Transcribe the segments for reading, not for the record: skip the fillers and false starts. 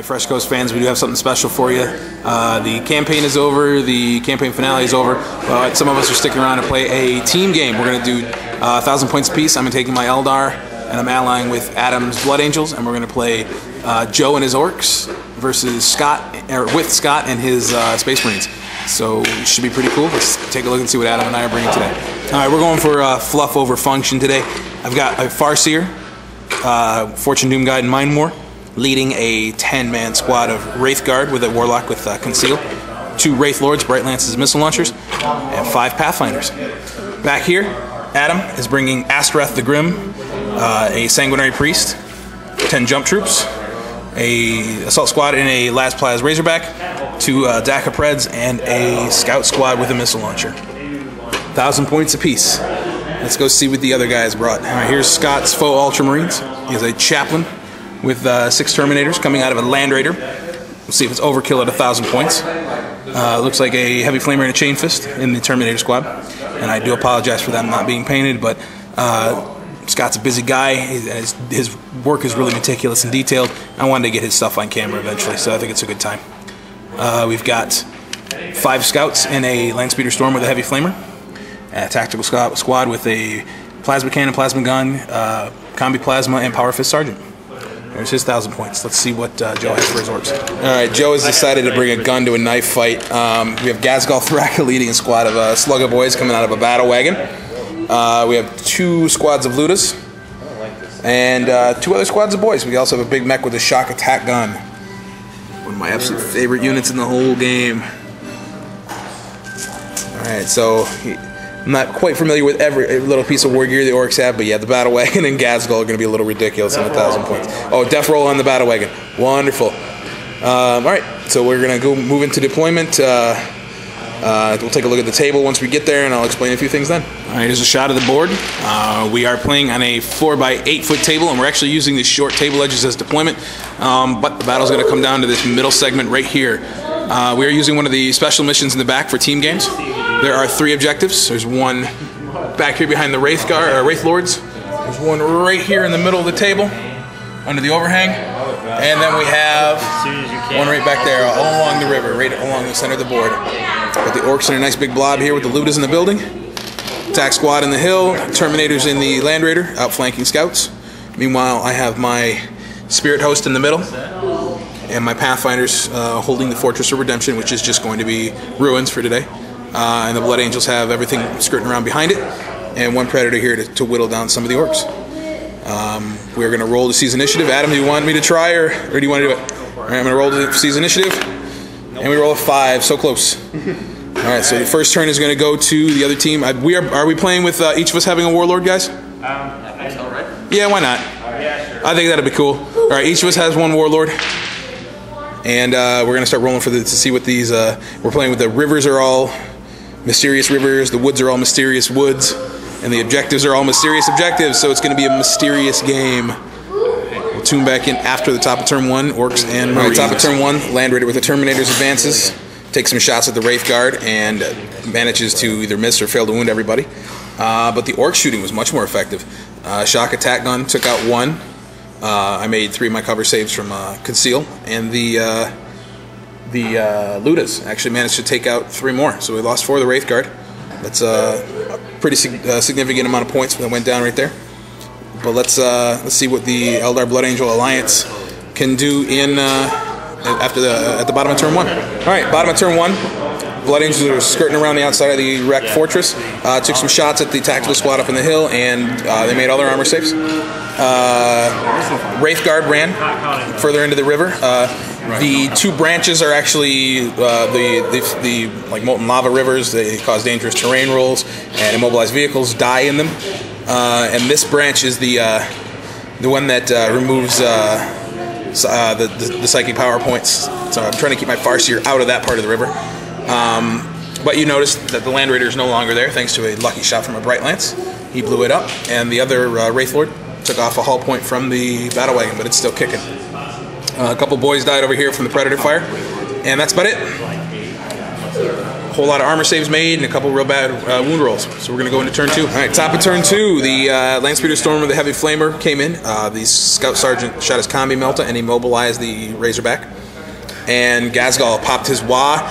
Alright, Fresh Coast fans, we do have something special for you. The campaign is over, the campaign finale is over, but some of us are sticking around to play a team game. We're going to do 1,000 points apiece. I'm taking my Eldar, and I'm allying with Adam's Blood Angels, and we're going to play Joe and his Orks versus Scott, or with Scott and his Space Marines. So it should be pretty cool. Let's take a look and see what Adam and I are bringing today. Alright, we're going for fluff over function today. I've got a Farseer, Fortune Doom Guide, and Mind War, leading a 10-man squad of Wraith Guard with a Warlock with Conceal, 2 Wraith Lords, Bright Lances, Missile Launchers, and 5 Pathfinders. Back here, Adam is bringing Astrath the Grim, a Sanguinary Priest, 10 Jump Troops, a Assault Squad in a Las Plaz Razorback, 2 Daka Preds, and a Scout Squad with a Missile Launcher. 1,000 points apiece. Let's go see what the other guys brought. Alright, here's Scott's faux Ultramarines. He has a Chaplain with 6 Terminators coming out of a Land Raider. We'll see if it's overkill at 1,000 points. Looks like a Heavy Flamer and a Chain Fist in the Terminator squad. And I do apologize for them not being painted, but Scott's a busy guy. His work is really meticulous and detailed. I wanted to get his stuff on camera eventually, so I think it's a good time. We've got 5 Scouts in a Landspeeder Storm with a Heavy Flamer, a Tactical Squad with a Plasma Cannon, Plasma Gun, Combi Plasma, and Power Fist Sergeant. There's his 1,000 points. Let's see what Joe has for his Orks. Alright, Joe has decided to bring a gun to a knife fight. We have Gazgal Thraka leading a squad of Slugger Boys coming out of a Battle Wagon. We have 2 squads of Ludas. And 2 other squads of boys. We also have a big mech with a Shock Attack Gun. One of my absolute favorite units in the whole game. Alright, so I'm not quite familiar with every little piece of war gear the Orks have, but yeah, the Battle Wagon and Gazgal are going to be a little ridiculous in 1,000 points. Oh, Death Roll on the Battle Wagon. Wonderful. Alright, so we're going to go move into deployment. We'll take a look at the table once we get there, and I'll explain a few things then. Alright, here's a shot of the board. We are playing on a 4x8 foot table, and we're actually using these short table edges as deployment, but the battle's going to come down to this middle segment right here. We are using one of the special missions in the back for team games. There are 3 objectives. There's one back here behind the Wraith Lords. There's one right here in the middle of the table, under the overhang. And then we have one right back there, all along the river, right along the center of the board. Got the Orks in a nice big blob here with the Ludas in the building. Attack Squad in the hill, Terminators in the Land Raider, outflanking Scouts. Meanwhile, I have my Spirit Host in the middle, and my Pathfinders holding the Fortress of Redemption, which is just going to be ruins for today. And the Blood Angels have everything skirting around behind it, and 1 Predator here to whittle down some of the Orks. We're going to roll to seize initiative. Adam, do you want me to try, or do you want to do it? Alright, I'm going to roll to seize initiative, and we roll a 5, so close. Alright, so the first turn is going to go to the other team. Are we playing with each of us having a Warlord, guys? Yeah, why not? I think that'd be cool. Alright, each of us has 1 Warlord. And we're going to start rolling to see what these... we're playing with the rivers are all mysterious rivers, the woods are all mysterious woods, and the objectives are all mysterious objectives, so it's going to be a mysterious game. We'll tune back in after the top of turn 1, Orks and Marines. Top of turn 1, Land Raider with the Terminators advances, takes some shots at the Wraith Guard, and manages to either miss or fail to wound everybody. But the Ork shooting was much more effective. Shock Attack Gun took out 1. I made 3 of my cover saves from Conceal, and the Ludas actually managed to take out 3 more. So we lost 4 of the Wraith Guard. That's a pretty significant amount of points that went down right there. But let's see what the Eldar Blood Angel Alliance can do in at the bottom of turn 1. All right, bottom of turn 1. Blood Angels are skirting around the outside of the wrecked fortress. Took some shots at the tactical squad up in the hill, and they made all their armor saves. Wraith Guard ran further into the river. The 2 branches are actually the like molten lava rivers. They cause dangerous terrain rolls, and immobilized vehicles die in them. And this branch is the one that removes the psychic power points. So I'm trying to keep my Farseer out of that part of the river. But you notice that the Land Raider is no longer there, thanks to a lucky shot from a Bright Lance. He blew it up, and the other Wraith Lord took off a hull point from the Battle Wagon, but it's still kicking. A couple boys died over here from the Predator fire, and that's about it. whole lot of armor saves made and a couple real bad wound rolls. So we're going to go into turn 2. All right, top of turn 2, the Landspeeder Storm with the Heavy Flamer came in. The Scout Sergeant shot his Combi Melta and immobilized the Razorback. And Ghazghkull popped his Wah,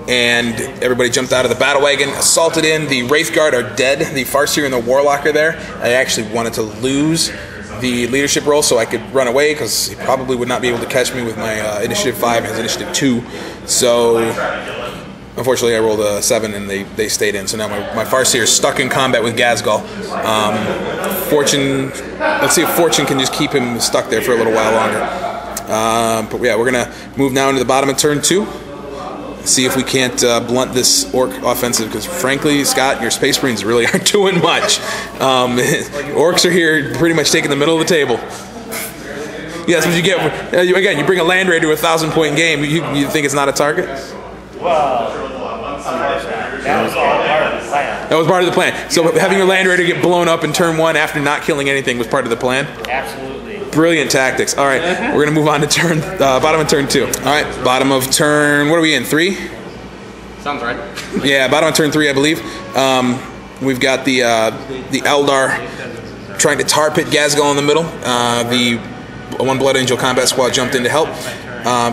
and everybody jumped out of the battle wagon, assaulted in. The Wraithguard are dead. The Farseer and the Warlock are there. I actually wanted to lose the leadership role so I could run away, because he probably would not be able to catch me with my Initiative 5 and his Initiative 2. So unfortunately I rolled a 7 and they stayed in. So now my Farseer is stuck in combat with Ghazghkull. Fortune, let's see if Fortune can just keep him stuck there for a little while longer. But yeah, we're going to move now into the bottom of turn 2. See if we can't blunt this Orc offensive, because frankly, Scott, your Space Marines really aren't doing much. Orcs are here pretty much taking the middle of the table. Yeah, that's what you get. Again, you bring a Land Raider to a 1,000-point game, you think it's not a target? Well, that was all part of the plan. That was part of the plan. So having your Land Raider get blown up in turn 1 after not killing anything was part of the plan? Absolutely. Brilliant tactics. All right, we're going to move on to bottom of turn 2. All right, bottom of turn, what are we in, 3? Sounds right. Yeah, bottom of turn 3, I believe. We've got the Eldar trying to tar pit Ghazghkull in the middle. The one Blood Angel combat squad jumped in to help.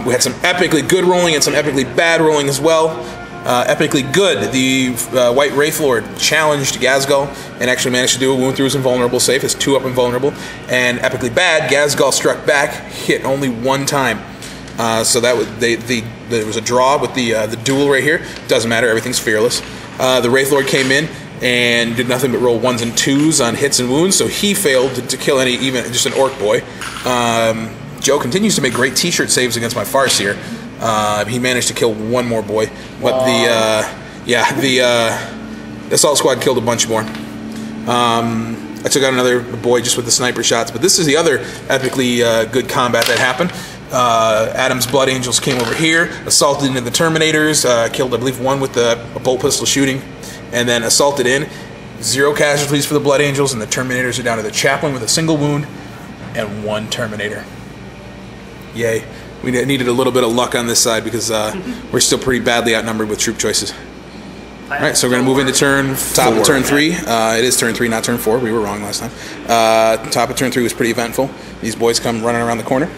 We had some epically good rolling and some epically bad rolling as well. Epically good, the White Wraithlord challenged Ghazghkull and actually managed to do a wound through his invulnerable save, his 2-up invulnerable. And epically bad, Ghazghkull struck back, hit only 1 time. So that was there was a draw with the duel right here. Doesn't matter, everything's fearless. The Wraithlord came in and did nothing but roll 1s and 2s on hits and wounds, so he failed to kill even just an Orc boy. Joe continues to make great T-shirt saves against my Farseer. He managed to kill 1 more boy, but the assault squad killed a bunch more. I took out another boy just with the sniper shots, but this is the other epically good combat that happened. Adam's Blood Angels came over here, assaulted into the Terminators, killed I believe 1 with a bolt pistol shooting, and then assaulted in. 0 casualties for the Blood Angels, and the Terminators are down to the Chaplain with a single wound and 1 Terminator. Yay. We needed a little bit of luck on this side because we're still pretty badly outnumbered with troop choices. All right, so we're going to move into top of turn 3. It is turn 3, not turn 4. We were wrong last time. Top of turn 3 was pretty eventful. These boys come running around the corner.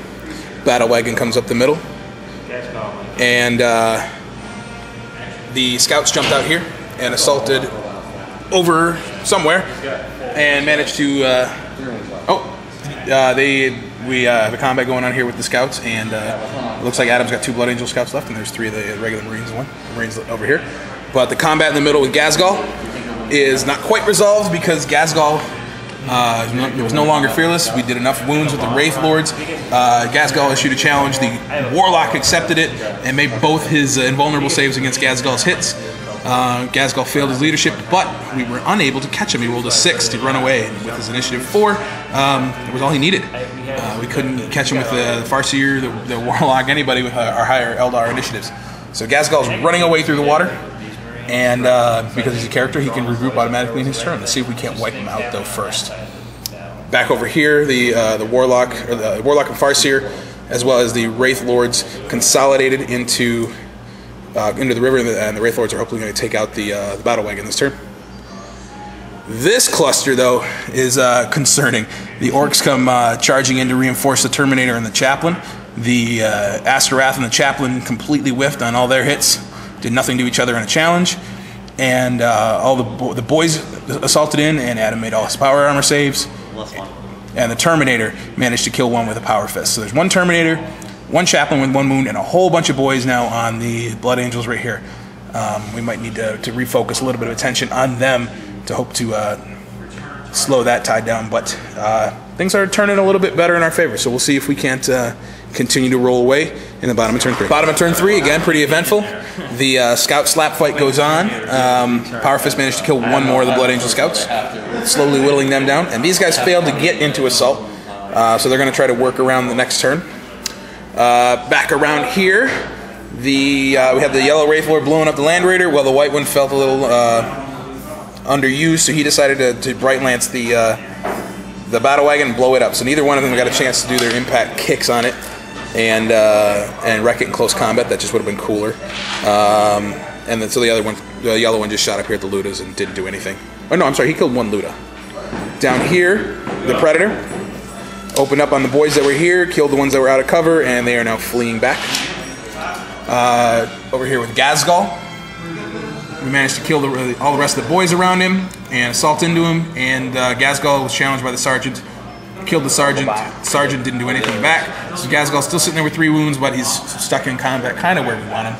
Battle wagon comes up the middle. And the scouts jumped out here and assaulted over somewhere and managed to... We have a combat going on here with the scouts, and it looks like Adam's got 2 Blood Angel scouts left, and there's 3 of the regular Marines, Marines over here. But the combat in the middle with Ghazghkull is not quite resolved because Ghazghkull was no longer fearless. We did enough wounds with the Wraith Lords. Ghazghkull issued a challenge. The Warlock accepted it and made both his invulnerable saves against Ghazghkull's hits. Ghazghkull failed his leadership, but we were unable to catch him. He rolled a 6 to run away, and with his Initiative 4, it was all he needed. We couldn't catch him with the Farseer, the Warlock, anybody with our higher Eldar initiatives. So Ghazghkull's running away through the water, and because he's a character, he can regroup automatically in his turn. Let's see if we can't wipe him out, though, first. Back over here, the Warlock and Farseer, as well as the Wraith Lords, consolidated into the river, and the Wraith Lords are hopefully going to take out the battle wagon this turn. This cluster, though, is concerning. The Orcs come charging in to reinforce the Terminator and the Chaplain. The Asterath and the Chaplain completely whiffed on all their hits, did nothing to each other in a challenge, and all the boys assaulted in, and Adam made all his power armor saves. And the Terminator managed to kill 1 with a power fist. So there's 1 Terminator, 1 Chaplain with 1 wound, and a whole bunch of boys now on the Blood Angels right here. We might need to refocus a little bit of attention on them to hope to slow that tide down, but things are turning a little bit better in our favor, so we'll see if we can't continue to roll away in the bottom of turn 3. Bottom of turn 3, again, pretty eventful. The scout slap fight goes on. Power Fist managed to kill 1 more of the Blood Angel scouts, slowly whittling them down, and these guys failed to get into assault, so they're going to try to work around the next turn. Back around here, we have the Yellow Wraithlord blowing up the Land Raider, while the White one felt a little underused, so he decided to Bright Lance the battle wagon and blow it up. So neither one of them got a chance to do their impact kicks on it and wreck it in close combat. That just would have been cooler. And then so the other one, the yellow one, just shot up here at the Ludas and didn't do anything. Oh no, I'm sorry, he killed one Luda. Down here, the Predator opened up on the boys that were here, killed the ones that were out of cover, and they are now fleeing back. Over here with Ghazghkull, we managed to kill all the rest of the boys around him and assault into him, and Ghazghkull was challenged by the Sergeant, killed the Sergeant. The Sergeant didn't do anything back, so Ghazghkull's still sitting there with 3 wounds, but he's stuck in combat, kind of where we want him.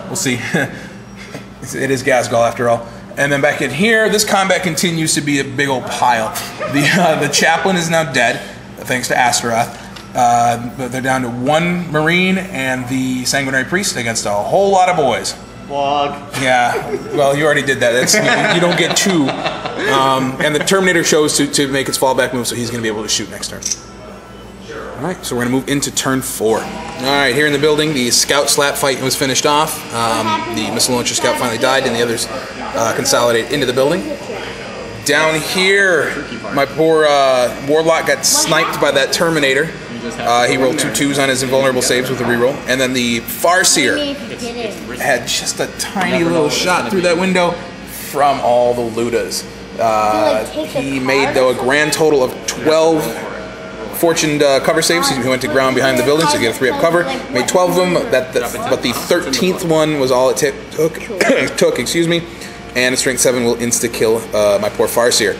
We'll see. It is Ghazghkull after all. And then back in here, this combat continues to be a big old pile. The Chaplain is now dead, thanks to Astaroth. But they're down to 1 Marine and the Sanguinary Priest against a whole lot of boys. Vlog. Yeah, well, you already did that. That's, you don't get 2. And the Terminator chose to make its fallback move, so he's going to be able to shoot next turn. Alright, so we're going to move into turn 4. Alright, here in the building, the Scout slap fight was finished off. The Missile Launcher Scout finally died, and the others consolidate into the building. Down here, my poor Warlock got sniped by that Terminator. He rolled 2 2s on his invulnerable saves with a reroll. And then the Farseer had just a tiny little shot through that window from all the Ludas. He made, though, a grand total of 12 fortuned cover saves. He went to ground behind the building, so he got a 3-up cover. Made 12 of them, but the 13th one was all it took, excuse me. And a strength 7 will insta-kill my poor Farseer.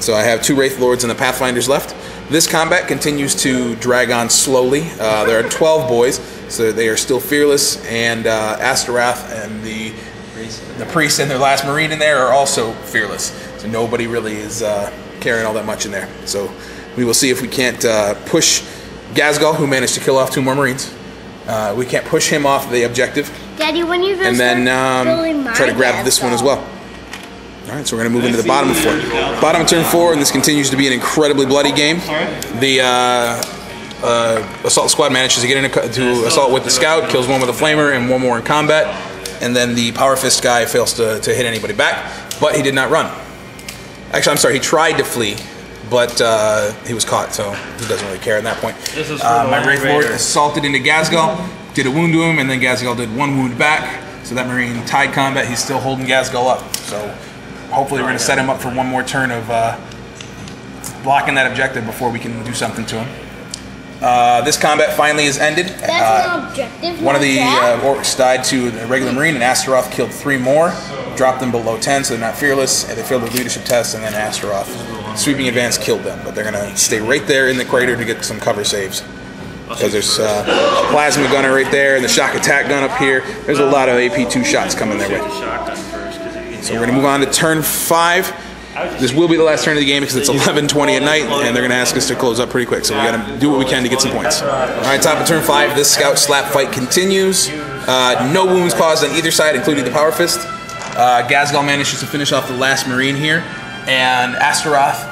So I have 2 Wraith Lords and the Pathfinders left. This combat continues to drag on slowly. There are 12 boys, so they are still fearless, and Astaroth and the Priest and their last Marine in there are also fearless. So nobody really is carrying all that much in there. So we will see if we can't push Ghazghkull, who managed to kill off 2 more Marines. We can't push him off the objective. Daddy, when you and then try to grab this one as well. Alright, so we're going to move into the bottom of 4. Bottom of turn 4, and this continues to be an incredibly bloody game. The Assault Squad manages to get into assault with the Scout, kills one with a Flamer and 1 more in combat, and then the Power Fist guy fails to hit anybody back, but he did not run. Actually, I'm sorry, he tried to flee, but he was caught, so he doesn't really care at that point. My Wraith Lord assaulted into Ghazghkull, did a wound to him, and then Ghazghkull did 1 wound back. So that Marine tied combat, he's still holding Ghazghkull up. So hopefully we're going to set him up for 1 more turn of blocking that objective before we can do something to him. This combat finally is ended. That's an objective. One of the Orks died to a regular Marine, and Astaroth killed 3 more, dropped them below 10, so they're not fearless, and they failed the leadership test, and then Astaroth, sweeping advance, killed them. But they're going to stay right there in the crater to get some cover saves. Because there's a plasma gunner right there, and the shock attack gun up here. There's a lot of AP2 shots coming their way. So we're going to move on to turn 5. This will be the last turn of the game because it's 11:20 at night, and they're going to ask us to close up pretty quick. So we got to do what we can to get some points. All right, top of turn 5. This Scout slap fight continues. No wounds caused on either side, including the Power Fist. Ghazghkull manages to finish off the last Marine here, and Astaroth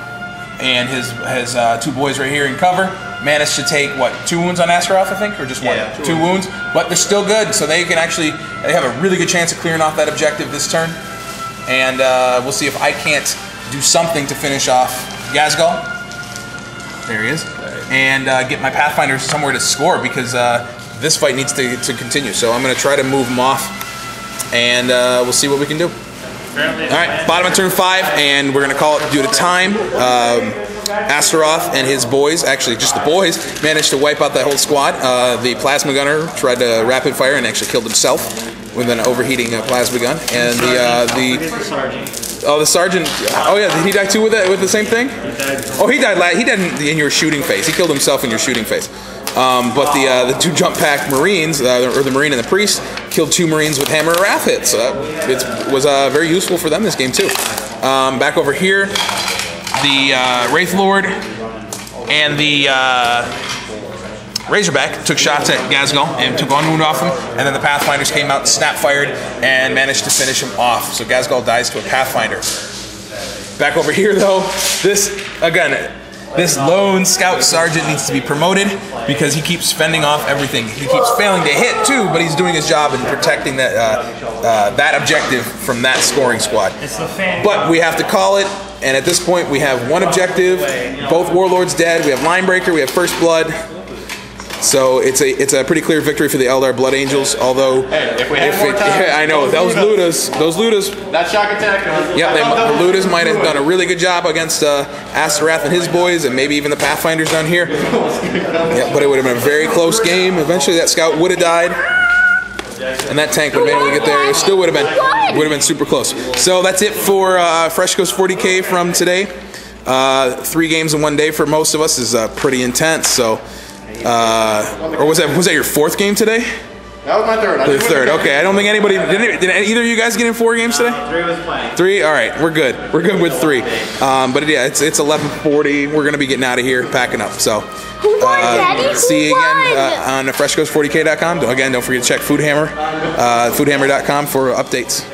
and his 2 boys right here in cover managed to take, what, 2 wounds on Astaroth, I think, or just 1? Yeah, 2 wounds, but they're still good, so they can actually, they have a really good chance of clearing off that objective this turn. And we'll see if I can't do something to finish off Ghazghkull. There he is. And get my Pathfinder somewhere to score, because this fight needs to continue. So I'm going to try to move him off, and we'll see what we can do. Alright, bottom of turn 5, and we're going to call it due to time. Astaroth and his boys, actually just the boys, managed to wipe out that whole squad. The plasma gunner tried to rapid fire and actually killed himself with an overheating plasma gun. And the sergeant, oh yeah, did he die too with the same thing? Oh, he died. He died in your shooting phase. He killed himself in your shooting phase. But the 2 jump pack Marines, or the Marine and the Priest, killed 2 Marines with Hammer of Wrath hits. So it was very useful for them this game too. Back over here, the Wraith Lord and the Razorback took shots at Ghazghkull and took 1 wound off him, and then the Pathfinders came out, snap-fired, and managed to finish him off. So Ghazghkull dies to a Pathfinder. Back over here, though, this lone Scout Sergeant needs to be promoted because he keeps fending off everything. He keeps failing to hit, too, but he's doing his job in protecting that objective from that scoring squad. But we have to call it, and at this point, we have 1 objective, both Warlords dead, we have Linebreaker, we have First Blood. So it's a pretty clear victory for the Eldar Blood Angels. Although, If we had more time, I know those Ludas. that shock attack. Yep, the Ludas might have done a really good job against Asterath and his boys, and maybe even the Pathfinders down here. Yeah, but it would have been a very close game. Eventually, that scout would have died, and that tank would have been able to get there. It still would have been super close. So that's it for Freshco's 40K from today. 3 games in 1 day for most of us is pretty intense. So, or was that your 4th game today? That was my 3rd. The 3rd. Okay, I don't think anybody did either of you guys get in 4 games today? 3 was playing. 3. All right, we're good. We're good with 3. But yeah, it's 11:40. We're gonna be getting out of here, packing up. So, Who won, Daddy? see you Who again won? on freshcoast40k.com. Again, don't forget to check Foodhammer, foodhammer.com for updates.